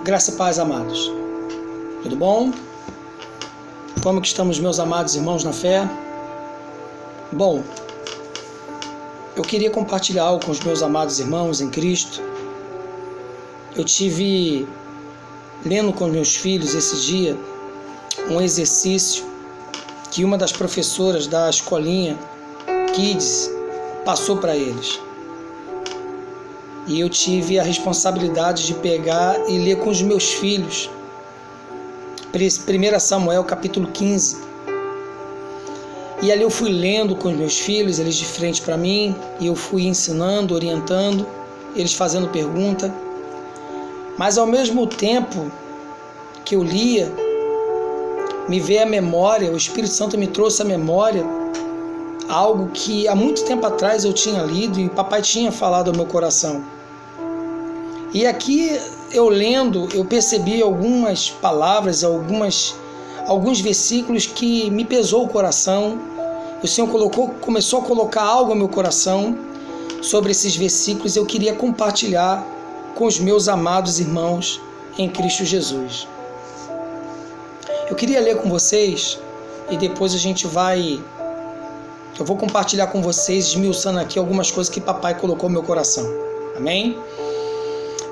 Graça e paz, amados. Tudo bom? Como que estamos, meus amados irmãos na fé? Bom, eu queria compartilhar algo com os meus amados irmãos em Cristo. Eu tive, lendo com meus filhos esse dia, um exercício que uma das professoras da escolinha Kids passou para eles. E eu tive a responsabilidade de pegar e ler com os meus filhos 1 Samuel capítulo 15. E ali eu fui lendo com os meus filhos, eles de frente para mim, e eu fui ensinando, orientando, eles fazendo pergunta. Mas ao mesmo tempo que eu lia, me veio à memória, o Espírito Santo me trouxe à memória algo que há muito tempo atrás eu tinha lido e o papai tinha falado ao meu coração. E aqui eu lendo, eu percebi algumas palavras, alguns versículos que me pesou o coração. O Senhor começou a colocar algo no meu coração sobre esses versículos. Eu queria compartilhar com os meus amados irmãos em Cristo Jesus. Eu queria ler com vocês e depois eu vou compartilhar com vocês, esmiuçando aqui algumas coisas que papai colocou no meu coração. Amém?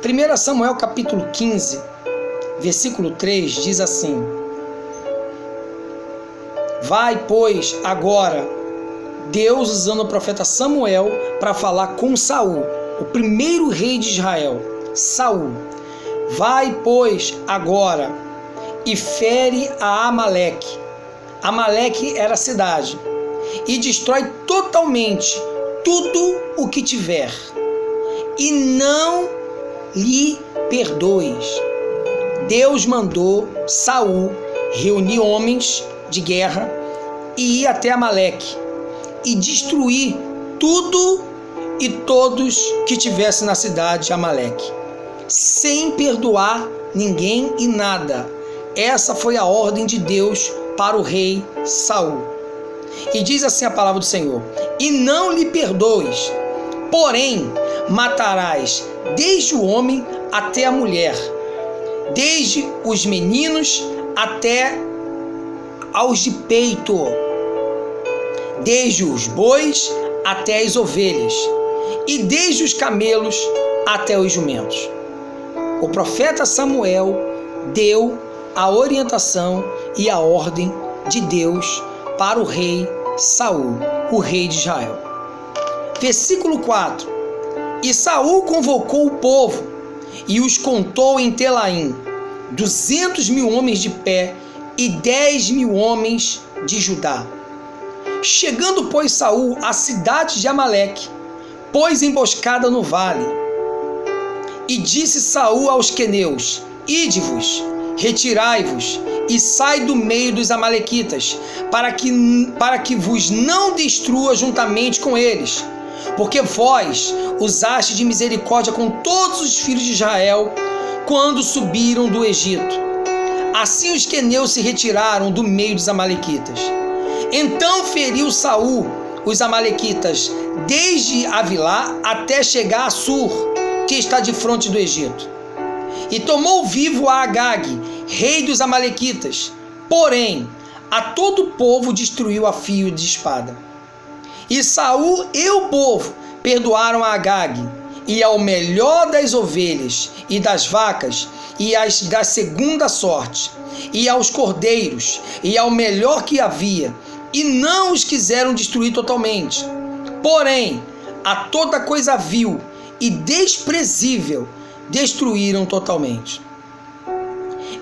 1 Samuel capítulo 15, versículo 3 diz assim: Vai, pois, agora, Deus usando o profeta Samuel para falar com Saul, o primeiro rei de Israel, Saul. Vai, pois, agora, e fere a Amaleque. Amaleque era a cidade. E destrói totalmente tudo o que tiver. E não lhe perdoes. Deus mandou Saul reunir homens de guerra e ir até Amaleque e destruir tudo e todos que tivessem na cidade de Amaleque, sem perdoar ninguém e nada. Essa foi a ordem de Deus para o rei Saul. E diz assim a palavra do Senhor: E não lhe perdoes, porém matarás desde o homem até a mulher, desde os meninos até aos de peito, desde os bois até as ovelhas, e desde os camelos até os jumentos. O profeta Samuel deu a orientação e a ordem de Deus para o rei Saul, o rei de Israel. Versículo 4. E Saul convocou o povo e os contou em Telaim, 200.000 homens de pé e 10.000 homens de Judá. Chegando, pois, Saul à cidade de Amaleque, pôs emboscada no vale. E disse Saul aos queneus: Ide-vos, retirai-vos e sai do meio dos amalequitas, para que vos não destrua juntamente com eles, porque vós usaste de misericórdia com todos os filhos de Israel quando subiram do Egito. Assim os queneus se retiraram do meio dos amalequitas. Então feriu Saul os amalequitas desde Avilá até chegar a Sur, que está de frente do Egito. E tomou vivo a Agag, rei dos amalequitas, porém a todo o povo destruiu a fio de espada. E Saul e o povo perdoaram a Agag, e ao melhor das ovelhas e das vacas, e as da segunda sorte, e aos cordeiros, e ao melhor que havia, e não os quiseram destruir totalmente. Porém, a toda coisa vil e desprezível destruíram totalmente.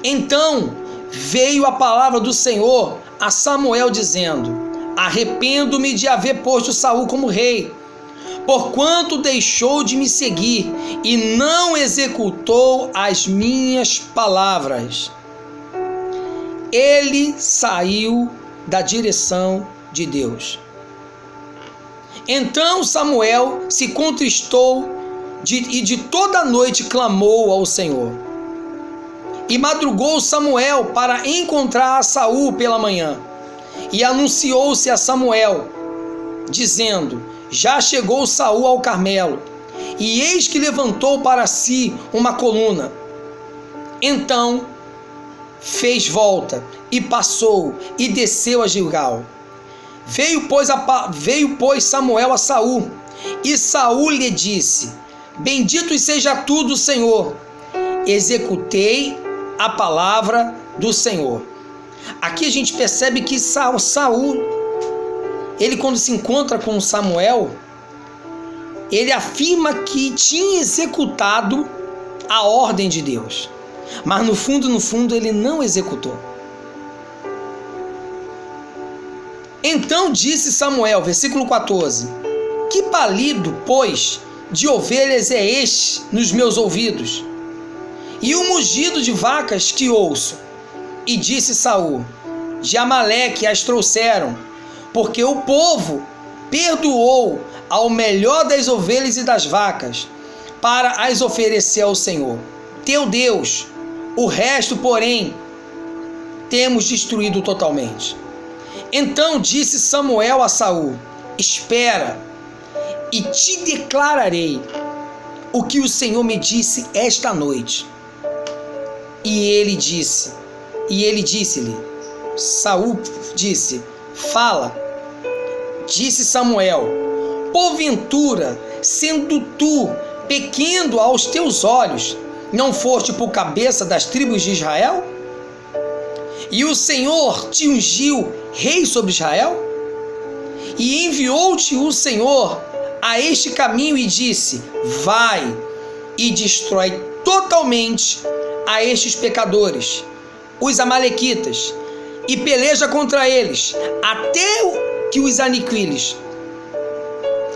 Então veio a palavra do Senhor a Samuel dizendo: Arrependo-me de haver posto Saul como rei, porquanto deixou de me seguir e não executou as minhas palavras. Ele saiu da direção de Deus. Então Samuel se contristou e de toda a noite clamou ao Senhor. E madrugou Samuel para encontrar a Saul pela manhã. E anunciou-se a Samuel, dizendo: Já chegou Saul ao Carmelo, e eis que levantou para si uma coluna. Então fez volta e passou e desceu a Gilgal. Veio, pois, Samuel a Saul, e Saul lhe disse: Bendito seja tu do Senhor, executei a palavra do Senhor. Aqui a gente percebe que Saul, ele quando se encontra com Samuel, ele afirma que tinha executado a ordem de Deus, mas no fundo ele não executou. Então disse Samuel, versículo 14: Que balido, pois, de ovelhas é este nos meus ouvidos, e o mugido de vacas que ouço? E disse Saul: De Amaleque as trouxeram, porque o povo perdoou ao melhor das ovelhas e das vacas, para as oferecer ao Senhor, teu Deus. O resto, porém, temos destruído totalmente. Então disse Samuel a Saul: Espera, e te declararei o que o Senhor me disse esta noite. E ele disse-lhe, Saul disse: Fala. Disse Samuel: Porventura, sendo tu pequeno aos teus olhos, não foste por cabeça das tribos de Israel? E o Senhor te ungiu rei sobre Israel? E enviou-te o Senhor a este caminho e disse: Vai e destrói totalmente a estes pecadores, os amalequitas, e peleja contra eles, até que os aniquiles.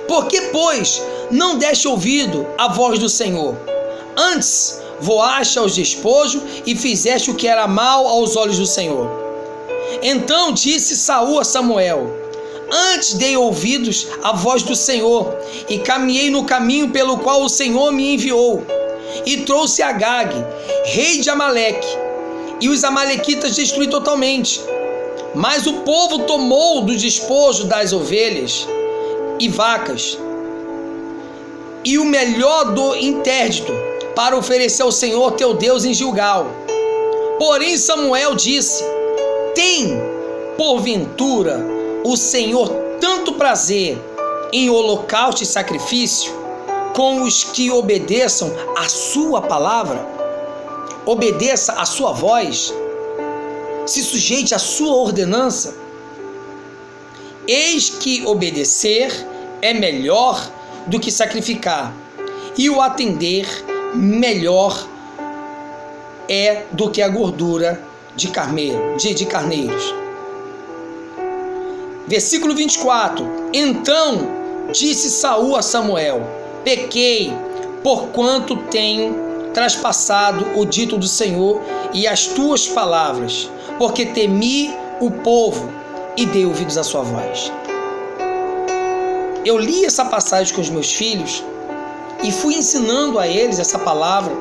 Por que, pois, não deste ouvido à voz do Senhor? Antes voaste aos despojos e fizeste o que era mal aos olhos do Senhor. Então disse Saul a Samuel: Antes dei ouvidos à voz do Senhor, e caminhei no caminho pelo qual o Senhor me enviou, e trouxe Agag, rei de Amaleque, e os amalequitas destruí totalmente. Mas o povo tomou do despojo das ovelhas e vacas, e o melhor do interdito, para oferecer ao Senhor teu Deus em Gilgal. Porém Samuel disse: Tem, porventura, o Senhor tanto prazer em holocausto e sacrifício, com os que obedeçam a sua palavra? Obedeça a sua voz, se sujeite à sua ordenança. Eis que obedecer é melhor do que sacrificar, e o atender melhor é do que a gordura de carneiros. Versículo 24. Então disse Saul a Samuel: Pequei, porquanto tenho traspassado o dito do Senhor e as tuas palavras, porque temi o povo e dei ouvidos à sua voz. Eu li essa passagem com os meus filhos e fui ensinando a eles essa palavra,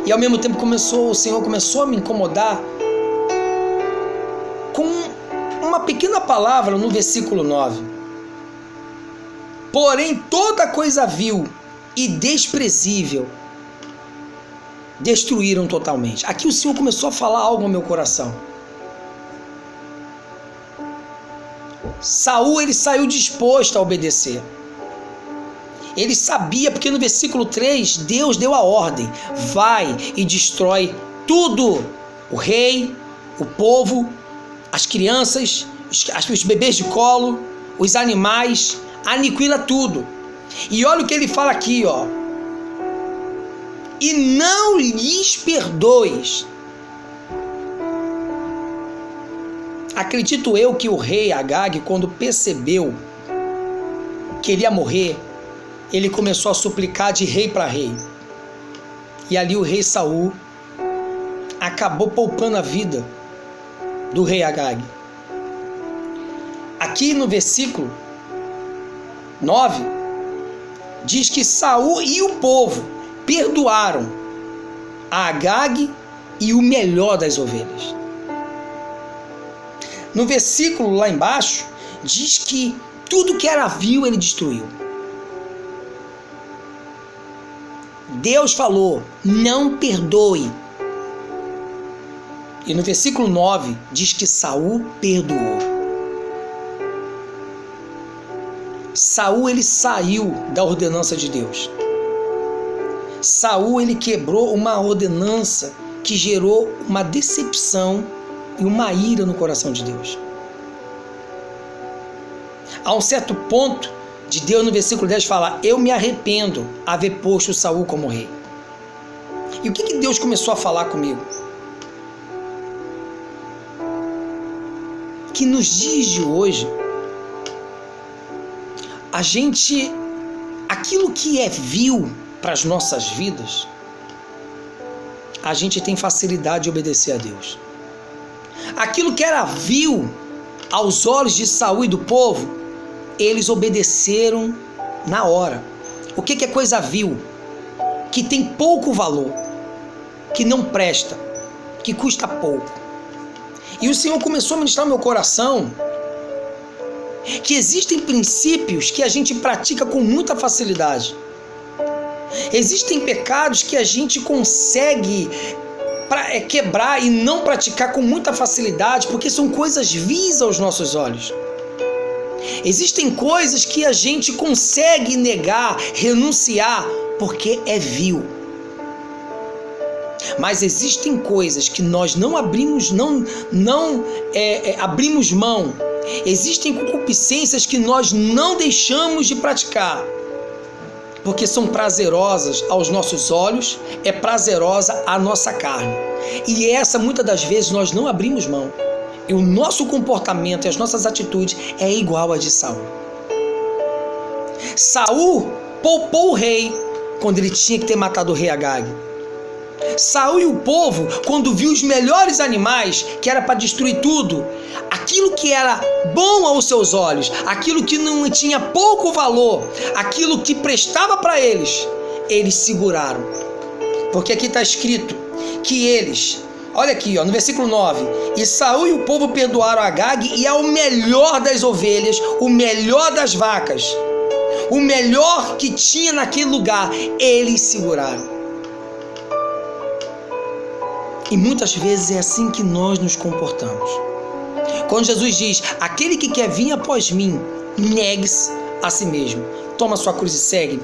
e ao mesmo tempo o Senhor começou a me incomodar com uma pequena palavra no versículo 9. Porém toda coisa vil e desprezível destruíram totalmente. Aqui o Senhor começou a falar algo no meu coração. Saul, ele saiu disposto a obedecer. Ele sabia, porque no versículo 3, Deus deu a ordem: vai e destrói tudo. O rei, o povo, as crianças, os bebês de colo, os animais, aniquila tudo. E olha o que ele fala aqui, ó. E não lhes perdoes. Acredito eu que o rei Agag, quando percebeu que ele ia morrer, ele começou a suplicar de rei para rei. E ali o rei Saul acabou poupando a vida do rei Agag. Aqui no versículo 9, diz que Saul e o povo perdoaram a Agag e o melhor das ovelhas. No versículo lá embaixo, diz que tudo que era vil ele destruiu. Deus falou, não perdoe. E no versículo 9 diz que Saul perdoou. Saul, ele saiu da ordenança de Deus. Saul, ele quebrou uma ordenança que gerou uma decepção e uma ira no coração de Deus. A um certo ponto de Deus, no versículo 10, fala, eu me arrependo haver posto Saul como rei. E o que Deus começou a falar comigo? Que nos dias de hoje, aquilo que é vil para as nossas vidas, a gente tem facilidade de obedecer a Deus. Aquilo que era vil aos olhos de Saul e do povo, eles obedeceram na hora. O que é coisa vil? Que tem pouco valor, que não presta, que custa pouco. E o Senhor começou a ministrar no meu coração que existem princípios que a gente pratica com muita facilidade. Existem pecados que a gente consegue quebrar e não praticar com muita facilidade, porque são coisas vis aos nossos olhos. Existem coisas que a gente consegue negar, renunciar, porque é vil. Mas existem coisas que nós não abrimos, abrimos mão. Existem concupiscências que nós não deixamos de praticar, porque são prazerosas aos nossos olhos, é prazerosa à nossa carne. E essa, muitas das vezes, nós não abrimos mão. E o nosso comportamento e as nossas atitudes é igual a de Saul. Saul poupou o rei quando ele tinha que ter matado o rei Agag. Saul e o povo, quando viu os melhores animais, que era para destruir tudo, aquilo que era bom aos seus olhos, aquilo que não tinha pouco valor, aquilo que prestava para eles, eles seguraram. Porque aqui está escrito que eles, olha aqui, no versículo 9, e Saul e o povo perdoaram Agag e ao melhor das ovelhas, o melhor das vacas, o melhor que tinha naquele lugar, eles seguraram. E muitas vezes é assim que nós nos comportamos. Quando Jesus diz, aquele que quer vir após mim, negue-se a si mesmo. Toma sua cruz e segue.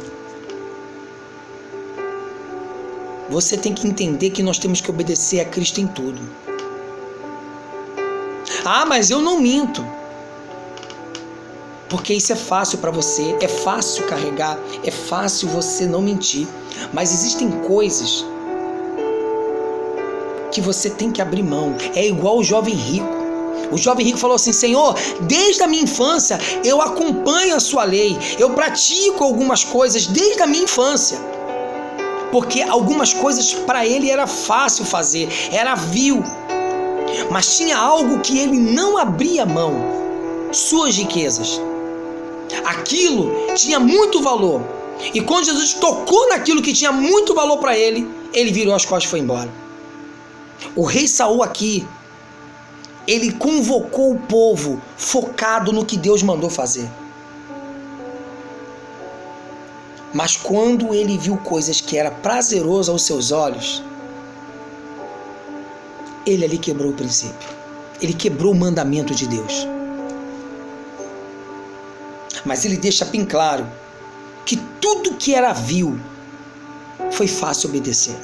Você tem que entender que nós temos que obedecer a Cristo em tudo. Ah, mas eu não minto. Porque isso é fácil para você, é fácil carregar, é fácil você não mentir. Mas existem coisas que você tem que abrir mão. É igual o jovem rico. O jovem rico falou assim, Senhor, desde a minha infância eu acompanho a sua lei, eu pratico algumas coisas desde a minha infância. Porque algumas coisas para ele era fácil fazer, era vil. Mas tinha algo que ele não abria mão, suas riquezas. Aquilo tinha muito valor. E quando Jesus tocou naquilo que tinha muito valor para ele, ele virou as costas e foi embora. O rei Saul aqui, ele convocou o povo focado no que Deus mandou fazer. Mas quando ele viu coisas que era prazeroso aos seus olhos, ele ali quebrou o princípio. Ele quebrou o mandamento de Deus. Mas ele deixa bem claro que tudo que era vil foi fácil obedecer.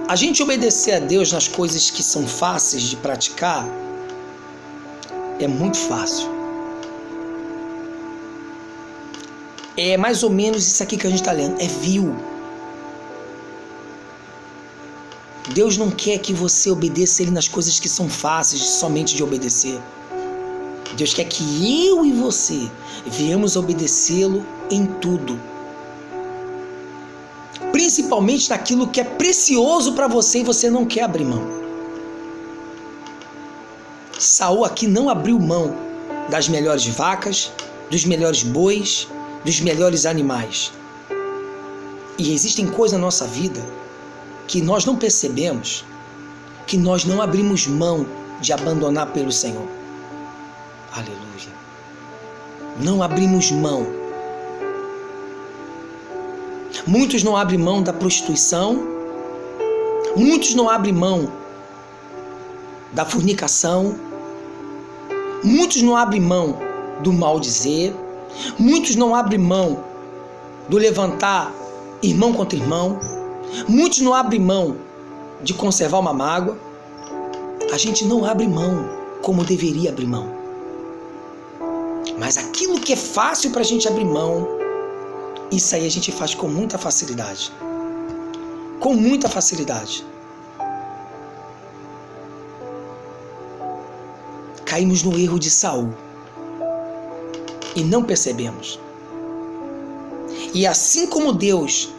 A gente obedecer a Deus nas coisas que são fáceis de praticar é muito fácil. É mais ou menos isso aqui que a gente está lendo. É vil. Deus não quer que você obedeça Ele nas coisas que são fáceis somente de obedecer. Deus quer que eu e você viemos obedecê-lo em tudo. Principalmente naquilo que é precioso para você e você não quer abrir mão. Saul aqui não abriu mão das melhores vacas, dos melhores bois, dos melhores animais. E existem coisas na nossa vida que nós não percebemos, que nós não abrimos mão de abandonar pelo Senhor. Aleluia. Não abrimos mão. Muitos não abrem mão da prostituição. Muitos não abrem mão da fornicação. Muitos não abrem mão do maldizer. Muitos não abrem mão do levantar irmão contra irmão. Muitos não abrem mão de conservar uma mágoa. A gente não abre mão como deveria abrir mão. Mas aquilo que é fácil para a gente abrir mão, isso aí a gente faz com muita facilidade. Com muita facilidade. Caímos no erro de Saul e não percebemos. E assim como Deus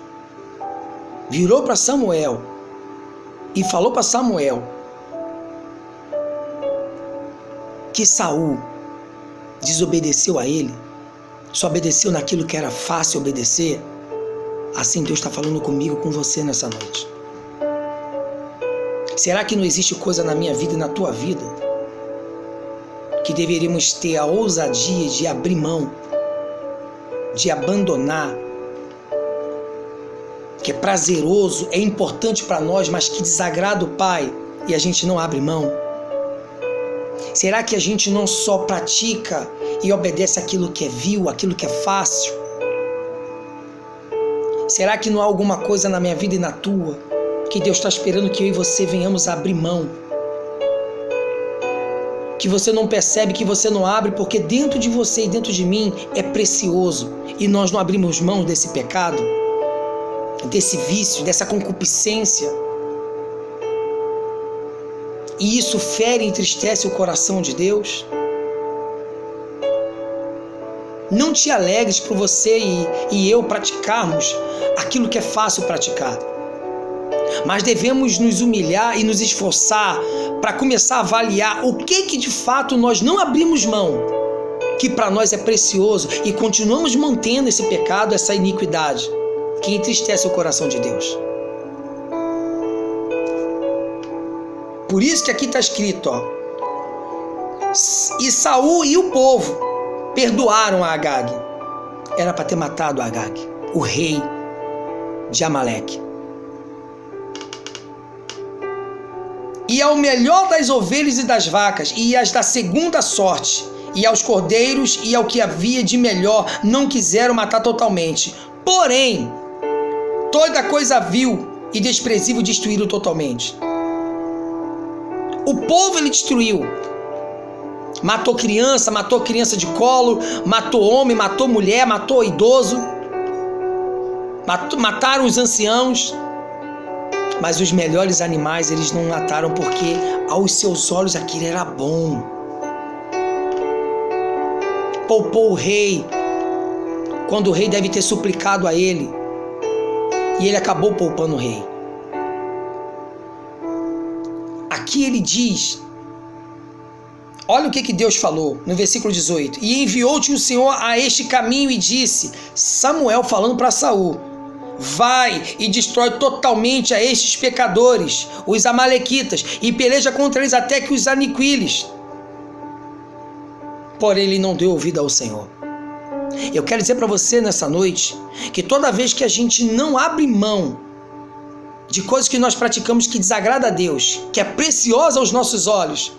virou para Samuel e falou para Samuel que Saul desobedeceu a ele, só obedeceu naquilo que era fácil obedecer, assim Deus está falando comigo, com você nessa noite. Será que não existe coisa na minha vida e na tua vida que deveríamos ter a ousadia de abrir mão, de abandonar, que é prazeroso, é importante para nós, mas que desagrada o Pai e a gente não abre mão? Será que a gente não só pratica e obedece aquilo que é vil, aquilo que é fácil? Será que não há alguma coisa na minha vida e na tua que Deus está esperando que eu e você venhamos a abrir mão? Que você não percebe, que você não abre, porque dentro de você e dentro de mim é precioso e nós não abrimos mão desse pecado, desse vício, dessa concupiscência. E isso fere e entristece o coração de Deus. Não te alegres por você e eu praticarmos aquilo que é fácil praticar. Mas devemos nos humilhar e nos esforçar para começar a avaliar o que de fato nós não abrimos mão, que para nós é precioso, e continuamos mantendo esse pecado, essa iniquidade, que entristece o coração de Deus. Por isso que aqui está escrito, ó, e Saul e o povo perdoaram a Agag. Era para ter matado a Agag, o rei de Amaleque. E ao melhor das ovelhas e das vacas, e as da segunda sorte, e aos cordeiros, e ao que havia de melhor, não quiseram matar totalmente. Porém, toda coisa vil e desprezível destruíram totalmente. O povo ele destruiu. Matou criança de colo, matou homem, matou mulher, matou idoso, mataram os anciãos. Mas os melhores animais eles não mataram, porque aos seus olhos aquilo era bom. Poupou o rei, quando o rei deve ter suplicado a ele, e ele acabou poupando o rei. Aqui ele diz, olha o que Deus falou no versículo 18: e enviou-te o Senhor a este caminho e disse, Samuel falando para Saul, vai e destrói totalmente a estes pecadores, os amalequitas, e peleja contra eles até que os aniquiles. Porém ele não deu ouvido ao Senhor. Eu quero dizer para você nessa noite que toda vez que a gente não abre mão de coisas que nós praticamos que desagrada a Deus, que é preciosa aos nossos olhos,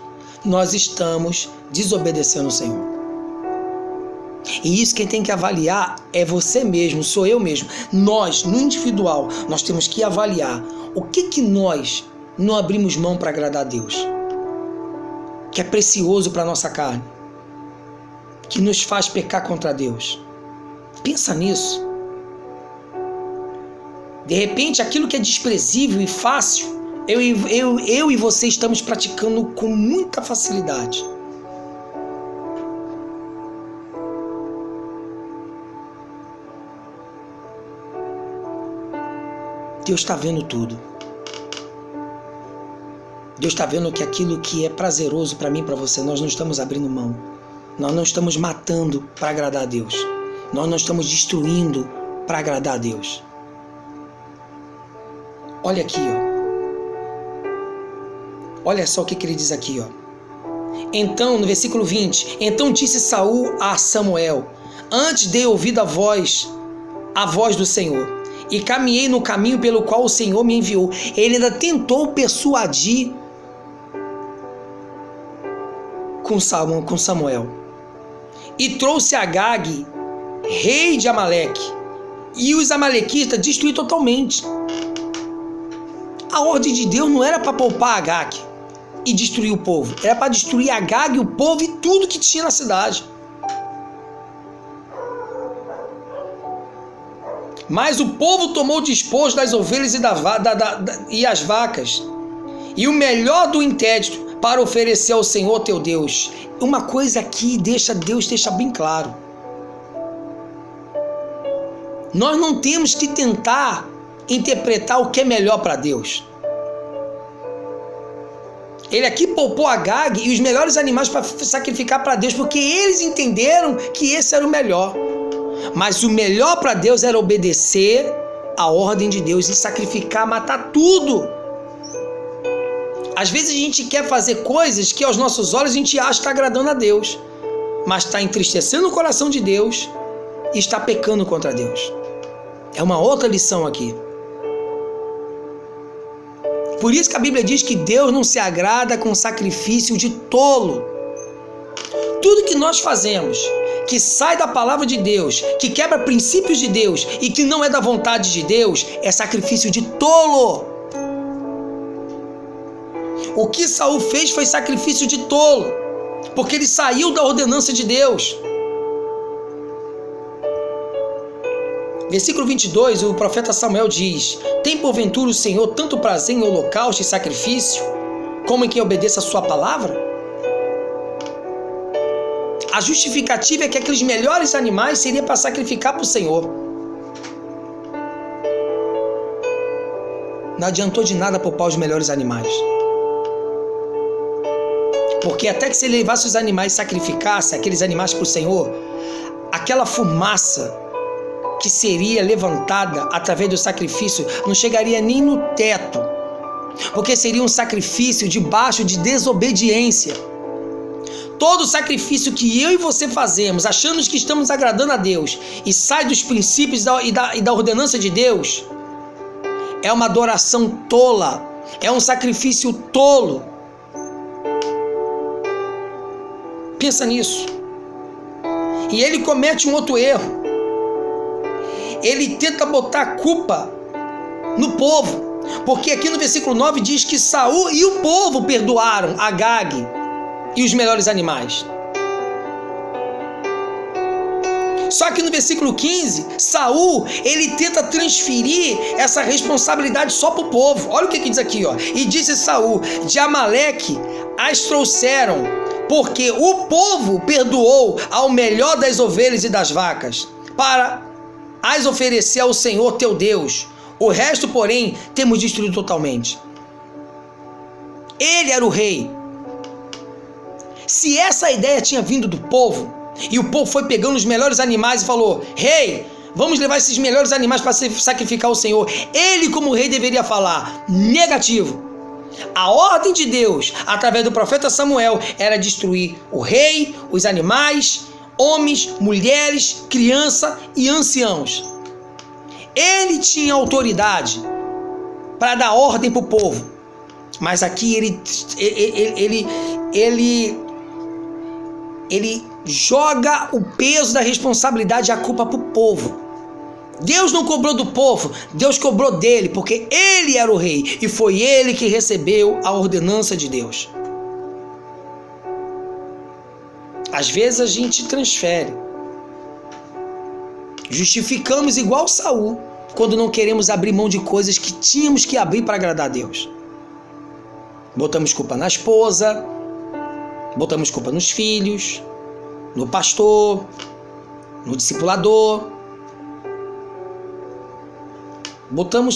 nós estamos desobedecendo o Senhor. E isso quem tem que avaliar é você mesmo, sou eu mesmo. Nós, no individual, nós temos que avaliar o que nós não abrimos mão para agradar a Deus, que é precioso para a nossa carne, que nos faz pecar contra Deus. Pensa nisso. De repente, aquilo que é desprezível e fácil, eu e você estamos praticando com muita facilidade. Deus está vendo tudo. Deus está vendo que aquilo que é prazeroso para mim e para você, nós não estamos abrindo mão. Nós não estamos matando para agradar a Deus. Nós não estamos destruindo para agradar a Deus. Olha aqui, ó. Olha só o que ele diz aqui, ó. Então, no versículo 20, então disse Saul a Samuel, antes dei ouvido a voz do Senhor, e caminhei no caminho pelo qual o Senhor me enviou. Ele ainda tentou persuadir com Samuel. E trouxe Agag, rei de Amaleque, e os amalequitas destruí totalmente. A ordem de Deus não era para poupar Agag e destruir o povo, era para destruir Agag, o povo e tudo que tinha na cidade. Mas o povo tomou o despojo das ovelhas e as vacas, e o melhor do intérito, para oferecer ao Senhor teu Deus. Uma coisa aqui Deus deixa bem claro. Nós não temos que tentar interpretar o que é melhor para Deus. Ele aqui poupou Agag e os melhores animais para sacrificar para Deus, porque eles entenderam que esse era o melhor. Mas o melhor para Deus era obedecer a ordem de Deus e sacrificar, matar tudo. Às vezes a gente quer fazer coisas que aos nossos olhos a gente acha que está agradando a Deus, mas está entristecendo o coração de Deus e está pecando contra Deus. É uma outra lição aqui. Por isso que a Bíblia diz que Deus não se agrada com sacrifício de tolo. Tudo que nós fazemos, que sai da palavra de Deus, que quebra princípios de Deus e que não é da vontade de Deus, é sacrifício de tolo. O que Saul fez foi sacrifício de tolo, porque ele saiu da ordenança de Deus. Versículo 22, o profeta Samuel diz: tem porventura o Senhor tanto prazer em holocausto e sacrifício, como em quem obedeça a sua palavra? A justificativa é que aqueles melhores animais seriam para sacrificar para o Senhor. Não adiantou de nada poupar os melhores animais. Porque até que se ele levasse os animais e sacrificasse aqueles animais para o Senhor, aquela fumaça que seria levantada através do sacrifício não chegaria nem no teto, porque seria um sacrifício debaixo de desobediência. Todo sacrifício que eu e você fazemos, achando que estamos agradando a Deus, e sai dos princípios e da ordenança de Deus, é uma adoração tola, é um sacrifício tolo. Pensa nisso. E ele comete um outro erro. Ele tenta botar a culpa no povo, porque aqui no versículo 9 diz que Saul e o povo perdoaram Agag e os melhores animais. Só que no versículo 15, Saul, ele tenta transferir essa responsabilidade só para o povo. Olha o que diz aqui, ó. E disse Saul: de Amaleque as trouxeram, porque o povo perdoou ao melhor das ovelhas e das vacas, para as oferecer ao Senhor teu Deus. O resto, porém, temos destruído totalmente. Ele era o rei. Se essa ideia tinha vindo do povo, e o povo foi pegando os melhores animais e falou: rei, vamos levar esses melhores animais para sacrificar ao Senhor, ele como rei deveria falar: negativo. A ordem de Deus, através do profeta Samuel, era destruir o rei, os animais, homens, mulheres, crianças e anciãos. Ele tinha autoridade para dar ordem para o povo, mas aqui ele joga o peso da responsabilidade e a culpa para o povo. Deus não cobrou do povo, Deus cobrou dele, porque ele era o rei e foi ele que recebeu a ordenança de Deus. Às vezes a gente transfere, justificamos igual Saul, quando não queremos abrir mão de coisas que tínhamos que abrir para agradar a Deus. Botamos culpa na esposa, botamos culpa nos filhos, no pastor, no discipulador.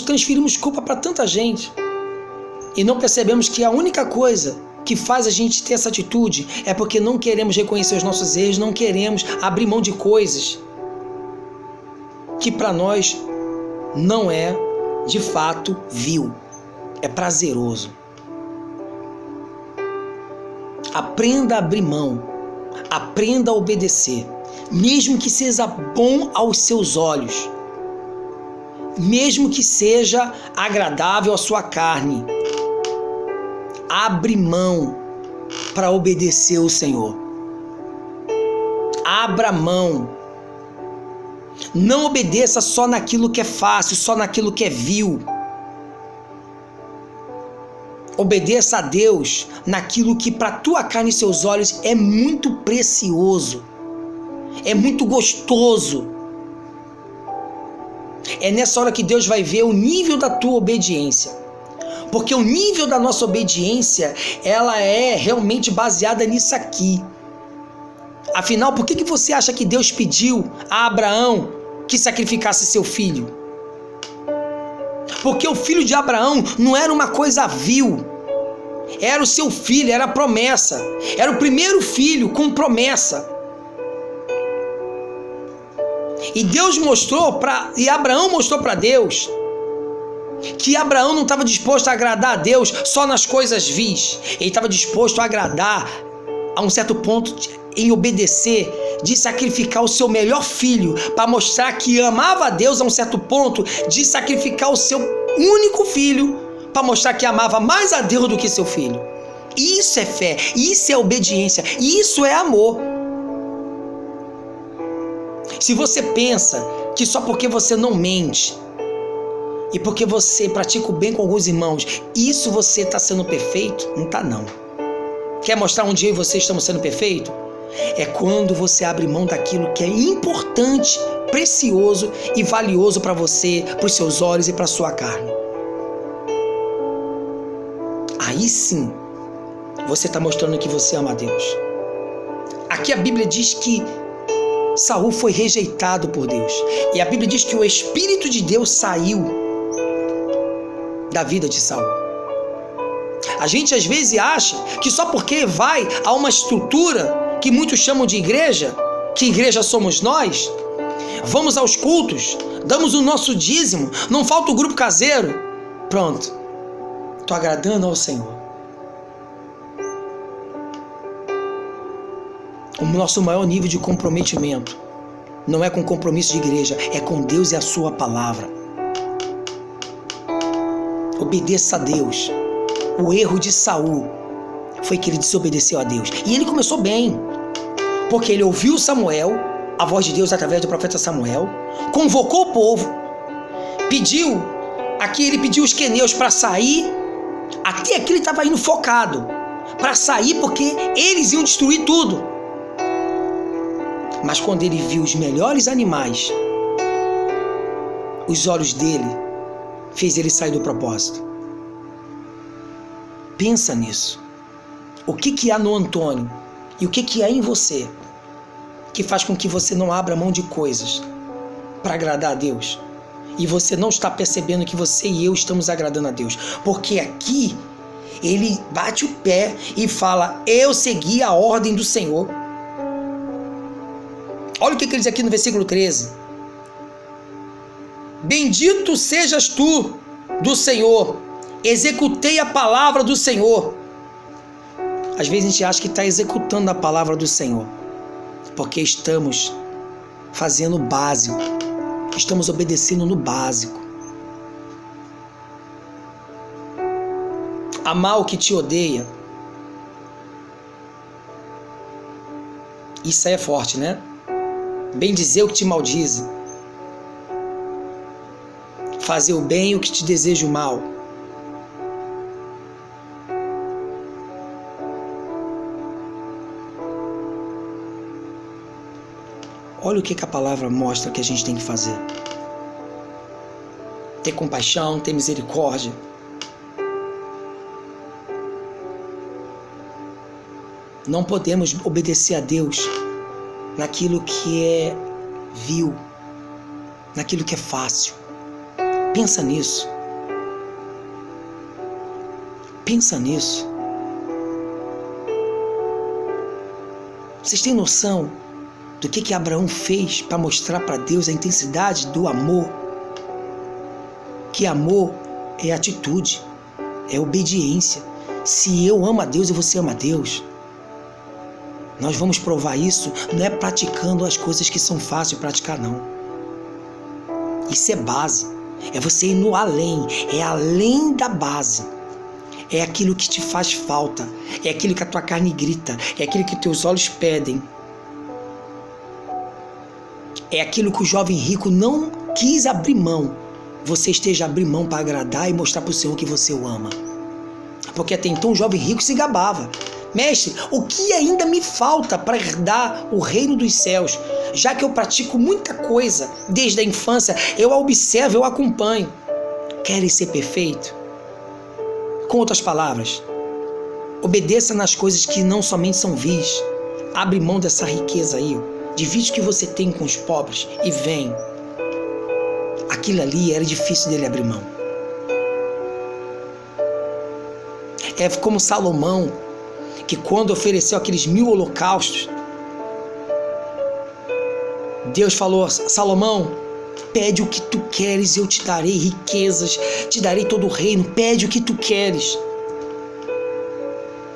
Transferimos culpa para tanta gente e não percebemos que a única coisa que faz a gente ter essa atitude é porque não queremos reconhecer os nossos erros, não queremos abrir mão de coisas que para nós não é de fato vil, é prazeroso. Aprenda a abrir mão, aprenda a obedecer, mesmo que seja bom aos seus olhos. mesmo que seja agradável à sua carne. Abre mão para obedecer o Senhor. Abra mão. Não obedeça só naquilo que é fácil, só naquilo que é vil. Obedeça a Deus naquilo que para tua carne e seus olhos é muito precioso, é muito gostoso. É nessa hora que Deus vai ver o nível da tua obediência. Porque o nível da nossa obediência, ela é realmente baseada nisso aqui. Afinal, por que você acha que Deus pediu a Abraão que sacrificasse seu filho? Porque o filho de Abraão não era uma coisa vil. Era o seu filho, era a promessa. Era o primeiro filho com promessa. E Deus mostrou e Abraão mostrou para Deus que Abraão não estava disposto a agradar a Deus só nas coisas vis. Ele estava disposto a agradar a um certo ponto em obedecer, de sacrificar o seu melhor filho para mostrar que amava a Deus, a um certo ponto de sacrificar o seu único filho para mostrar que amava mais a Deus do que seu filho. Isso é fé, isso é obediência, isso é amor. Se você pensa que só porque você não mente e porque você pratica o bem com alguns irmãos, isso você está sendo perfeito, não está não. Quer mostrar onde eu e você estamos sendo perfeitos? É quando você abre mão daquilo que é importante, precioso e valioso para você, para os seus olhos e para a sua carne. Aí sim, você está mostrando que você ama a Deus. Aqui a Bíblia diz que Saul foi rejeitado por Deus. E a Bíblia diz que o Espírito de Deus saiu da vida de Saul. A gente às vezes acha que só porque vai a uma estrutura que muitos chamam de igreja, que igreja somos nós, vamos aos cultos, damos o nosso dízimo, não falta o grupo caseiro, pronto, estou agradando ao Senhor. O nosso maior nível de comprometimento não é com compromisso de igreja, é com Deus e a sua palavra. Obedeça a Deus. O erro de Saul foi que ele desobedeceu a Deus. E ele começou bem, porque ele ouviu Samuel, a voz de Deus através do profeta Samuel, convocou o povo, ele pediu os queneus para sair. Até aqui ele estava indo focado para sair, porque eles iam destruir tudo. Mas quando ele viu os melhores animais, os olhos dele fez ele sair do propósito. Pensa nisso. O que há no Antônio e o que há em você que faz com que você não abra mão de coisas para agradar a Deus? E você não está percebendo que você e eu estamos agradando a Deus. Porque aqui ele bate o pé e fala: eu segui a ordem do Senhor. Olha o que ele diz aqui no versículo 13. Bendito sejas tu do Senhor, executei a palavra do Senhor. Às vezes a gente acha que está executando a palavra do Senhor, porque estamos fazendo o básico, estamos obedecendo no básico. Amar o que te odeia, isso aí é forte, né? Bendizer o que te maldize, fazer o bem e o que te deseja o mal. Olha o que a palavra mostra que a gente tem que fazer. Ter compaixão, ter misericórdia. Não podemos obedecer a Deus naquilo que é vil, naquilo que é fácil. Pensa nisso. Pensa nisso. Vocês têm noção do que Abraão fez para mostrar para Deus a intensidade do amor? Que amor é atitude, é obediência. Se eu amo a Deus e você ama a Deus, nós vamos provar isso, não é praticando as coisas que são fáceis de praticar, não. Isso é base. É você ir no além, é além da base. É aquilo que te faz falta, é aquilo que a tua carne grita, é aquilo que teus olhos pedem. É aquilo que o jovem rico não quis abrir mão. Você esteja a abrir mão para agradar e mostrar para o Senhor que você o ama. Porque até então o jovem rico se gabava. Mestre, o que ainda me falta para herdar o reino dos céus? Já que eu pratico muita coisa desde a infância, eu a observo, eu a acompanho. Queres ser perfeito? Com outras palavras, obedeça nas coisas que não somente são vis. Abre mão dessa riqueza aí, divide o que você tem com os pobres e vem. Aquilo ali era difícil dele abrir mão. É como Salomão, que quando ofereceu aqueles 1000 holocaustos, Deus falou: Salomão, pede o que tu queres, eu te darei riquezas, te darei todo o reino, pede o que tu queres.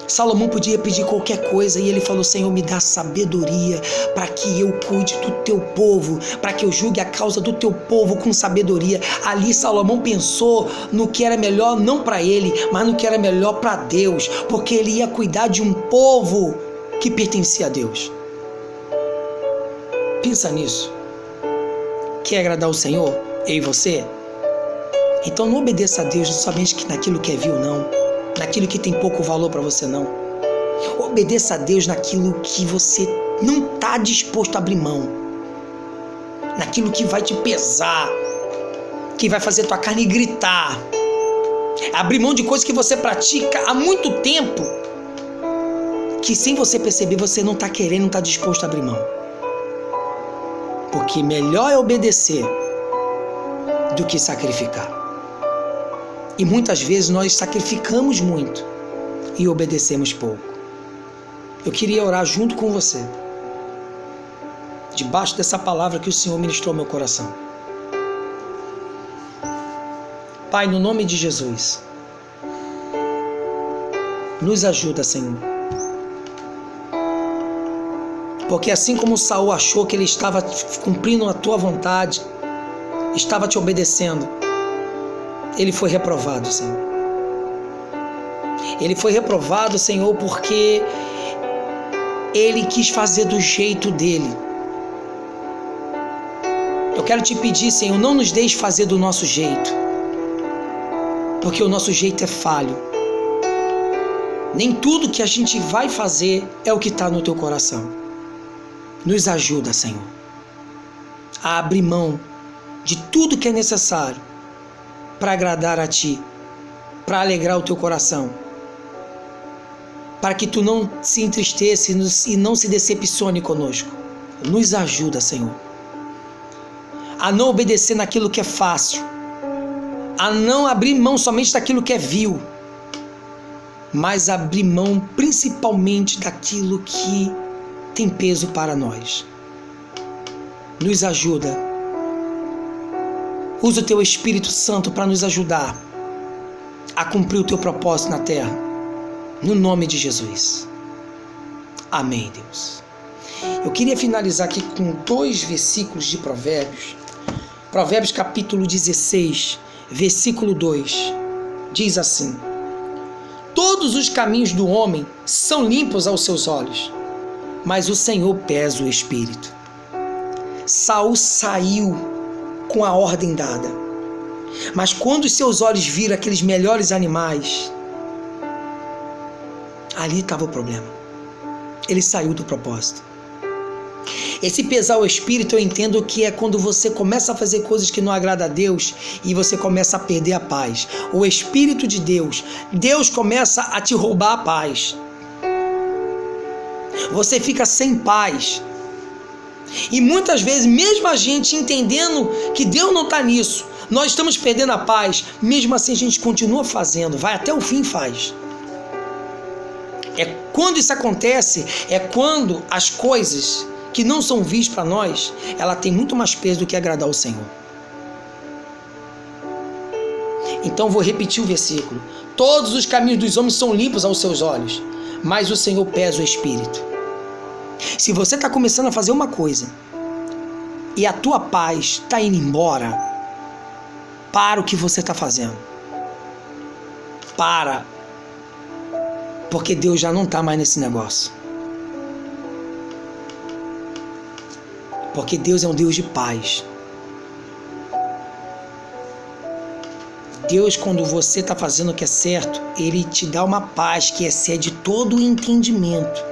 Salomão podia pedir qualquer coisa e ele falou: Senhor, me dá sabedoria para que eu cuide do teu povo, para que eu julgue a causa do teu povo com sabedoria. Ali Salomão pensou no que era melhor não para ele, mas no que era melhor para Deus, porque ele ia cuidar de um povo que pertencia a Deus. Pensa nisso. Quer agradar o Senhor? Eu e você? Então não obedeça a Deus somente naquilo que é vil, não. Naquilo que tem pouco valor para você, não. Obedeça a Deus naquilo que você não está disposto a abrir mão. Naquilo que vai te pesar, que vai fazer tua carne gritar. Abrir mão de coisas que você pratica há muito tempo, que sem você perceber você não está querendo, não está disposto a abrir mão. Porque melhor é obedecer do que sacrificar. E muitas vezes nós sacrificamos muito e obedecemos pouco. Eu queria orar junto com você, debaixo dessa palavra que o Senhor ministrou ao meu coração. Pai, no nome de Jesus, nos ajuda, Senhor. Porque assim como Saul achou que ele estava cumprindo a tua vontade, estava te obedecendo, ele foi reprovado, Senhor. Ele foi reprovado, Senhor, porque ele quis fazer do jeito dele. Eu quero te pedir, Senhor, não nos deixe fazer do nosso jeito, porque o nosso jeito é falho. Nem tudo que a gente vai fazer é o que está no teu coração. Nos ajuda, Senhor, a abrir mão de tudo que é necessário para agradar a Ti, para alegrar o Teu coração, para que Tu não se entristeça e não se decepcione conosco. Nos ajuda, Senhor, a não obedecer naquilo que é fácil, a não abrir mão somente daquilo que é vil, mas abrir mão principalmente daquilo que tem peso para nós. Nos ajuda. Usa o Teu Espírito Santo para nos ajudar a cumprir o Teu propósito na terra. No nome de Jesus. Amém, Deus. Eu queria finalizar aqui com 2 versículos de Provérbios. Provérbios capítulo 16, versículo 2. Diz assim: todos os caminhos do homem são limpos aos seus olhos, mas o Senhor pesa o espírito. Saul saiu com a ordem dada, mas quando os seus olhos viram aqueles melhores animais, ali estava o problema. Ele saiu do propósito. Esse pesar o espírito, eu entendo que é quando você começa a fazer coisas que não agradam a Deus e você começa a perder a paz. O Espírito de Deus, Deus começa a te roubar a paz. Você fica sem paz. E muitas vezes, mesmo a gente entendendo que Deus não está nisso, nós estamos perdendo a paz, mesmo assim a gente continua fazendo, vai até o fim e faz. É quando isso acontece, é quando as coisas que não são vistas para nós, ela tem muito mais peso do que agradar ao Senhor. Então vou repetir o versículo. Todos os caminhos dos homens são limpos aos seus olhos, mas o Senhor pesa o espírito. Se você está começando a fazer uma coisa e a tua paz está indo embora, para o que você está fazendo. Para. Porque Deus já não está mais nesse negócio. Porque Deus é um Deus de paz. Deus, quando você está fazendo o que é certo, Ele te dá uma paz que excede todo o entendimento.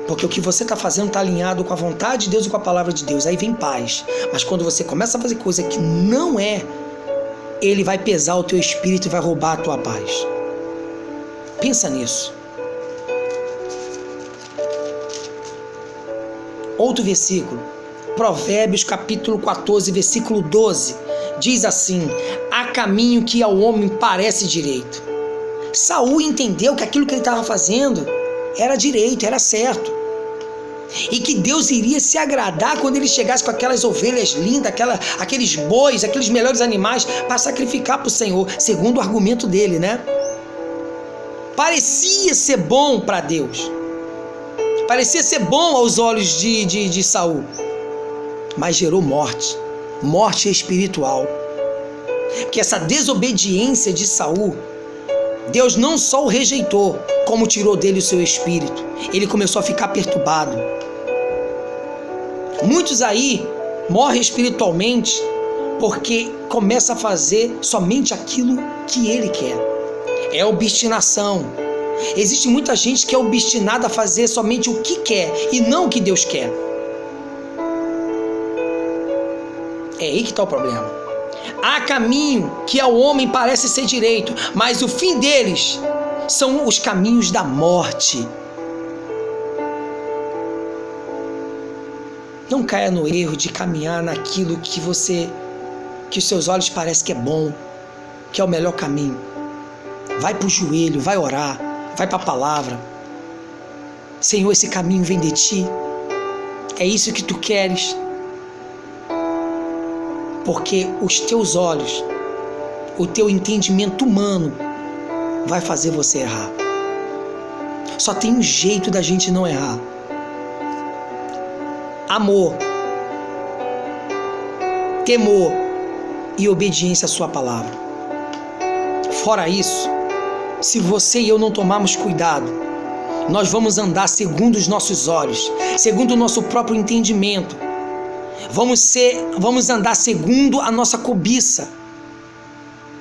Porque o que você está fazendo está alinhado com a vontade de Deus e com a palavra de Deus. Aí vem paz. Mas quando você começa a fazer coisa que não é, Ele vai pesar o teu espírito e vai roubar a tua paz. Pensa nisso. Outro versículo. Provérbios capítulo 14, versículo 12. Diz assim: há caminho que ao homem parece direito. Saul entendeu que aquilo que ele estava fazendo era direito, era certo. E que Deus iria se agradar quando ele chegasse com aquelas ovelhas lindas, aqueles bois, aqueles melhores animais para sacrificar para o Senhor, segundo o argumento dele, né? Parecia ser bom para Deus. Parecia ser bom aos olhos de Saul. Mas gerou morte. Morte espiritual. Porque essa desobediência de Saul, Deus não só o rejeitou, como tirou dele o seu espírito. Ele começou a ficar perturbado. Muitos aí morrem espiritualmente porque começa a fazer somente aquilo que ele quer. É obstinação. Existe muita gente que é obstinada a fazer somente o que quer e não o que Deus quer. É aí que está o problema. Há caminho que ao homem parece ser direito, mas o fim deles são os caminhos da morte. Não caia no erro de caminhar naquilo que os seus olhos parecem que é bom, que é o melhor caminho. Vai para o joelho, vai orar, vai para a palavra. Senhor, esse caminho vem de ti. É isso que tu queres. Porque os teus olhos, o teu entendimento humano vai fazer você errar. Só tem um jeito da gente não errar. Amor, temor e obediência à sua palavra. Fora isso, se você e eu não tomarmos cuidado, nós vamos andar segundo os nossos olhos, segundo o nosso próprio entendimento. Vamos andar segundo a nossa cobiça.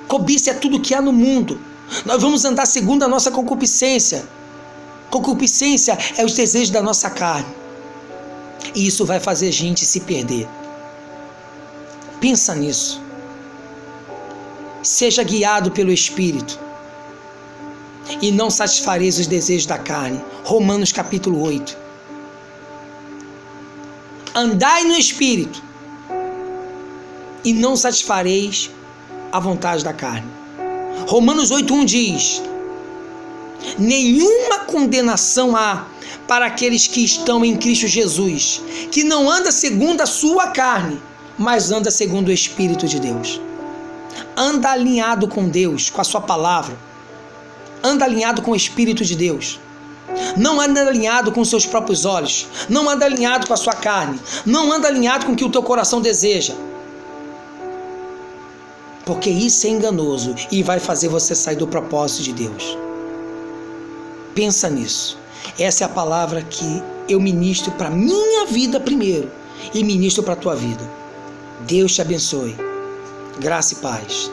Cobiça é tudo que há no mundo. Nós vamos andar segundo a nossa concupiscência. Concupiscência é os desejos da nossa carne. E isso vai fazer a gente se perder. Pensa nisso. Seja guiado pelo Espírito. E não satisfareis os desejos da carne. Romanos capítulo 8. Andai no Espírito, e não satisfareis a vontade da carne. Romanos 8:1 diz: nenhuma condenação há para aqueles que estão em Cristo Jesus, que não anda segundo a sua carne, mas anda segundo o Espírito de Deus. Anda alinhado com Deus, com a sua palavra. Anda alinhado com o Espírito de Deus. Não anda alinhado com os seus próprios olhos. Não anda alinhado com a sua carne. Não anda alinhado com o que o teu coração deseja. Porque isso é enganoso e vai fazer você sair do propósito de Deus. Pensa nisso. Essa é a palavra que eu ministro para a minha vida primeiro e ministro para a tua vida. Deus te abençoe. Graça e paz.